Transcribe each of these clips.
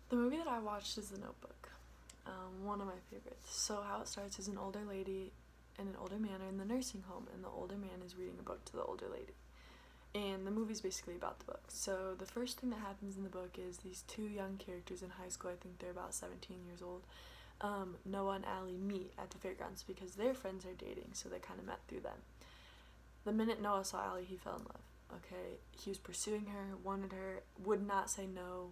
The movie that I watched is The Notebook, one of my favorites. So how it starts is an older lady and an older man are in the nursing home, and the older man is reading a book to the older lady. And the movie's basically about the book. So the first thing that happens in the book is these two young characters in high school, I think they're about 17 years old, Noah and Allie meet at the fairgrounds because their friends are dating, so they kind of met through them. The minute Noah saw Allie, he fell in love. Okay, he was pursuing her, wanted her, would not say no,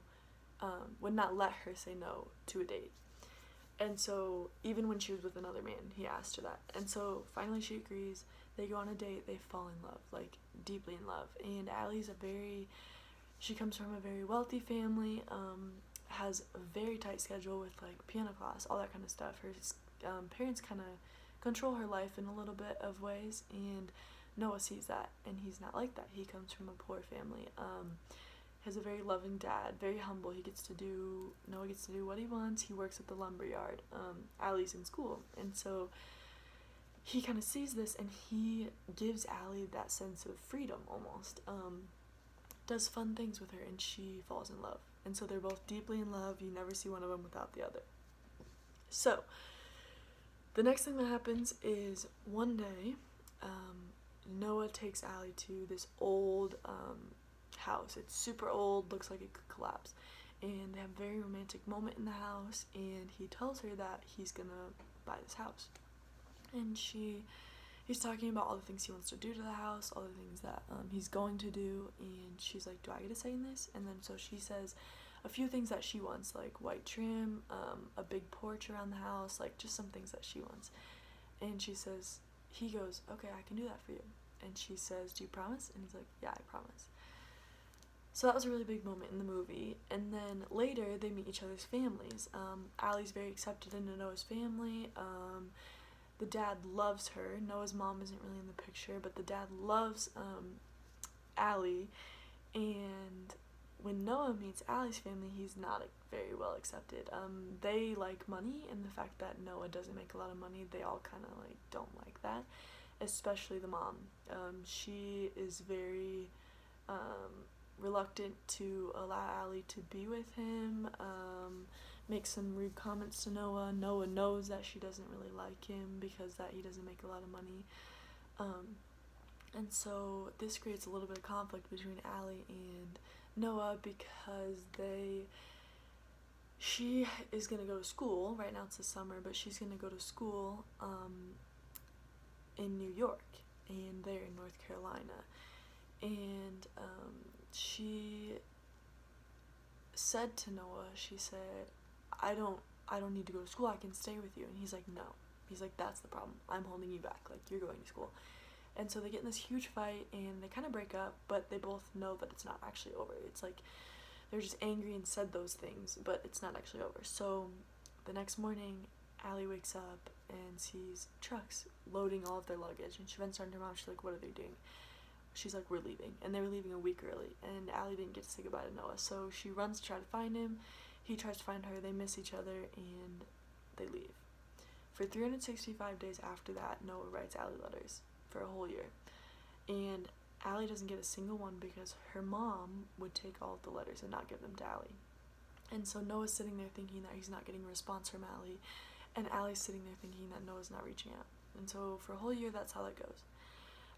would not let her say no to a date. And so, even when she was with another man, he asked her that. And so, finally, she agrees. They go on a date. They fall in love, like deeply in love. And Allie's she comes from a very wealthy family, has a very tight schedule with like piano class, all that kind of stuff. Her parents kind of control her life in a little bit of ways, and Noah sees that, and he's not like that. He comes from a poor family. Has a very loving dad, very humble. Noah gets to do what he wants. He works at the lumber yard. Allie's in school, and so he kind of sees this, and he gives Allie that sense of freedom almost. Does fun things with her, and she falls in love. And so they're both deeply in love. You never see one of them without the other. So the next thing that happens is one day, Noah takes Allie to this old house. It's super old, looks like it could collapse. And they have a very romantic moment in the house, and he tells her that he's gonna buy this house. And he's talking about all the things he wants to do to the house, all the things that he's going to do, and she's like, do I get a say in this? And then so she says a few things that she wants, like white trim, a big porch around the house, like just some things that she wants. And he goes, okay, I can do that for you. And she says, do you promise? And he's like, yeah, I promise. So that was a really big moment in the movie. And then later, they meet each other's families. Allie's very accepted into Noah's family. The dad loves her. Noah's mom isn't really in the picture, but the dad loves Allie. And when Noah meets Allie's family, he's not very well accepted. They like money, and the fact that Noah doesn't make a lot of money, they all kind of like don't like that. Especially the mom. She is very reluctant to allow Allie to be with him, makes some rude comments to Noah. Noah knows that she doesn't really like him because that he doesn't make a lot of money. And so this creates a little bit of conflict between Allie and Noah because she is going to go to school. Right now it's the summer, but she's going to go to school in New York, and they're in North Carolina. And she said to Noah, she said, I don't need to go to school, I can stay with you. And he's like, no. He's like, that's the problem. I'm holding you back. Like, you're going to school. And so they get in this huge fight, and they kind of break up, but they both know that it's not actually over. It's like they're just angry and said those things, but it's not actually over. So the next morning, Allie wakes up and sees trucks loading all of their luggage, and she runs down to her mom. She's like, what are they doing? She's like, we're leaving. And they were leaving a week early, and Allie didn't get to say goodbye to Noah. So she runs to try to find him. He tries to find her. They miss each other, and they leave. For 365 days after that, Noah writes Allie letters for a whole year. And Allie doesn't get a single one because her mom would take all of the letters and not give them to Allie. And so Noah's sitting there thinking that he's not getting a response from Allie, and Allie's sitting there thinking that Noah's not reaching out. And so for a whole year, that's how that goes.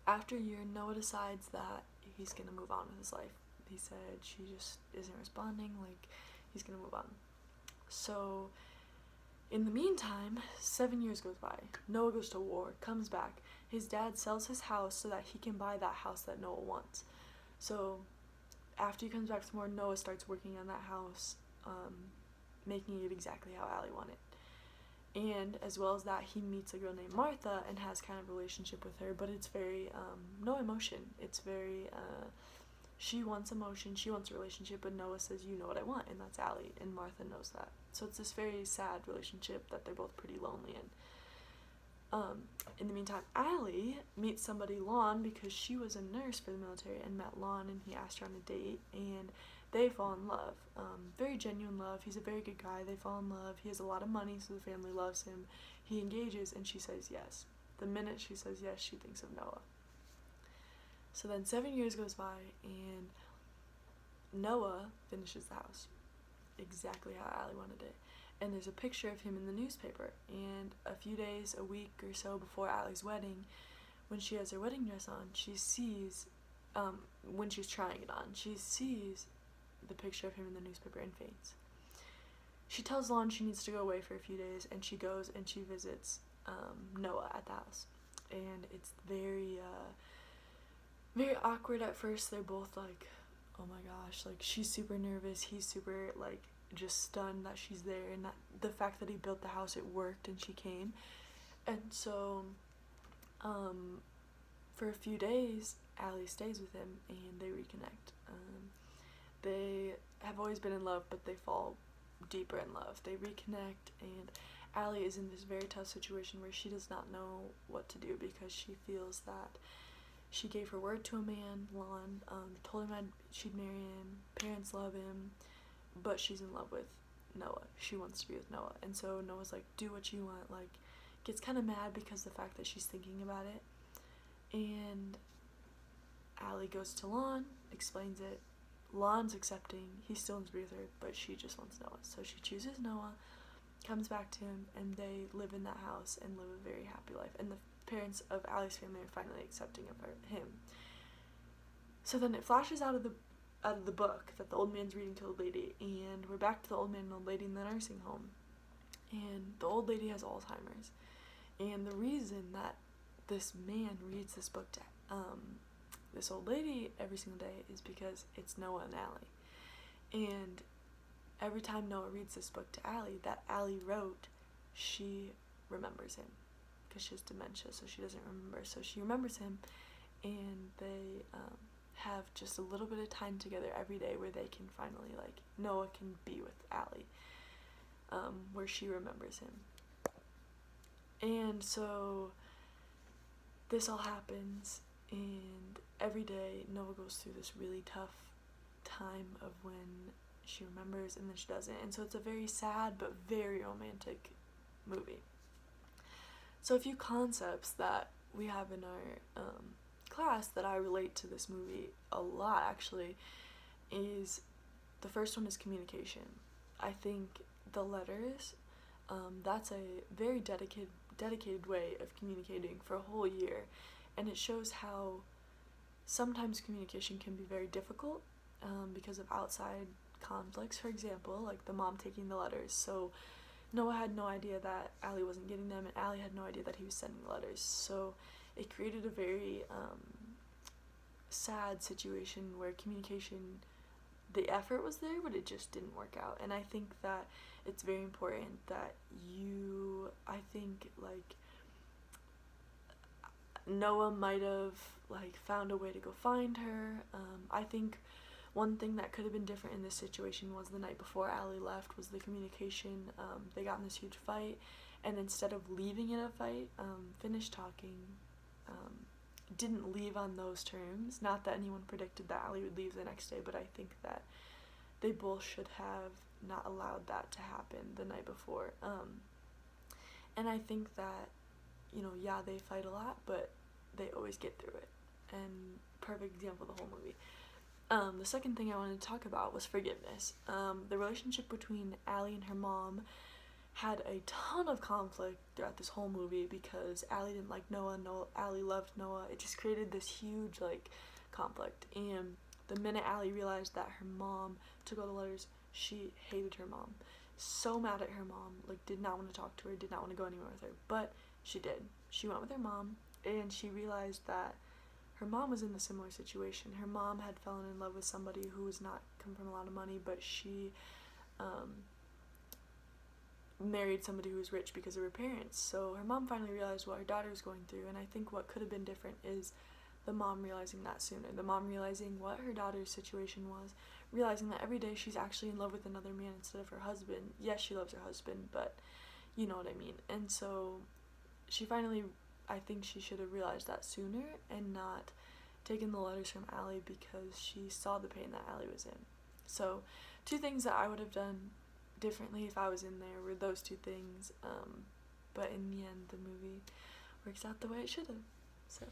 After a year, Noah decides that he's gonna move on with his life. He said she just isn't responding, like, he's gonna move on. So, in the meantime, 7 years goes by. Noah goes to war, comes back. His dad sells his house so that he can buy that house that Noah wants. So, after he comes back from war, Noah starts working on that house, making it exactly how Allie wanted. And as well as that, he meets a girl named Martha and has kind of a relationship with her, but it's very no emotion. It's very she wants emotion, she wants a relationship, but Noah says, you know what I want, and that's Allie, and Martha knows that. So it's this very sad relationship that they're both pretty lonely in. In the meantime, Allie meets somebody, Lon, because she was a nurse for the military, and met Lon, and he asked her on a date, and they fall in love. Very genuine love. He's a very good guy. They fall in love. He has a lot of money, so the family loves him. He engages, and she says yes. The minute she says yes, she thinks of Noah. So then 7 years goes by, and Noah finishes the house. exactly how Allie wanted it. And there's a picture of him in the newspaper. And a few days, a week or so before Allie's wedding, when she has her wedding dress on, she sees, when she's trying it on, she sees the picture of him in the newspaper and faints. She tells Lon she needs to go away for a few days, and she goes and she visits Noah at the house. And it's very, very awkward at first. They're both like, oh my gosh, like, she's super nervous, he's super, like, just stunned that she's there, and that the fact that he built the house, it worked, and she came. And so, for a few days, Allie stays with him, and they reconnect. They have always been in love, but they fall deeper in love. They reconnect, and Allie is in this very tough situation where she does not know what to do because she feels that she gave her word to a man, Lon, told him she'd marry him, parents love him, but she's in love with Noah. She wants to be with Noah. And so Noah's like, do what you want, like, gets kind of mad because the fact that she's thinking about it. And Allie goes to Lon, explains it. Lon's accepting, he still wants to be with her, but she just wants Noah. So she chooses Noah, comes back to him, and they live in that house and live a very happy life. And the parents of Allie's family are finally accepting of him. So then it flashes out of the book that the old man's reading to the lady, and we're back to the old man and old lady in the nursing home. And the old lady has Alzheimer's. And the reason that this man reads this book to this old lady every single day is because it's Noah and Allie. And every time Noah reads this book to Allie that Allie wrote, she remembers him because she has dementia, so she doesn't remember. So she remembers him, and they have just a little bit of time together every day where they can finally, like, Noah can be with Allie, where she remembers him. And so this all happens, and every day Noah goes through this really tough time of when she remembers and then she doesn't. And so it's a very sad but very romantic movie. So a few concepts that we have in our class that I relate to this movie a lot, actually, is the first one is communication. I think the letters, that's a very dedicated way of communicating for a whole year, and it shows how sometimes communication can be very difficult because of outside conflicts. For example, like the mom taking the letters. So Noah had no idea that Allie wasn't getting them, and Allie had no idea that he was sending the letters. So it created a very sad situation where communication, the effort was there, but it just didn't work out. And I think that it's very important that I think, like, Noah might have, like, found a way to go find her. I think one thing that could have been different in this situation was the night before Allie left was the communication. They got in this huge fight, and instead of leaving in a fight, finished talking, didn't leave on those terms. Not that anyone predicted that Allie would leave the next day, but I think that they both should have not allowed that to happen the night before. And I think that, yeah, they fight a lot, but they always get through it. And perfect example of the whole movie. The second thing I wanted to talk about was forgiveness. The relationship between Allie and her mom had a ton of conflict throughout this whole movie because Allie didn't like Noah, Allie loved Noah. It just created this huge, like, conflict. And the minute Allie realized that her mom took all the letters, she hated her mom. So mad at her mom, like, did not want to talk to her, did not want to go anywhere with her. But she did. She went with her mom, and she realized that her mom was in a similar situation. Her mom had fallen in love with somebody who was not come from a lot of money, but she married somebody who was rich because of her parents. So her mom finally realized what her daughter was going through, and I think what could have been different is the mom realizing that sooner. The mom realizing what her daughter's situation was, realizing that every day she's actually in love with another man instead of her husband. Yes, she loves her husband, but you know what I mean. And so she finally, I think she should have realized that sooner and not taken the letters from Allie because she saw the pain that Allie was in. So 2 things that I would have done differently if I was in there were those 2 things, but in the end the movie works out the way it should have. So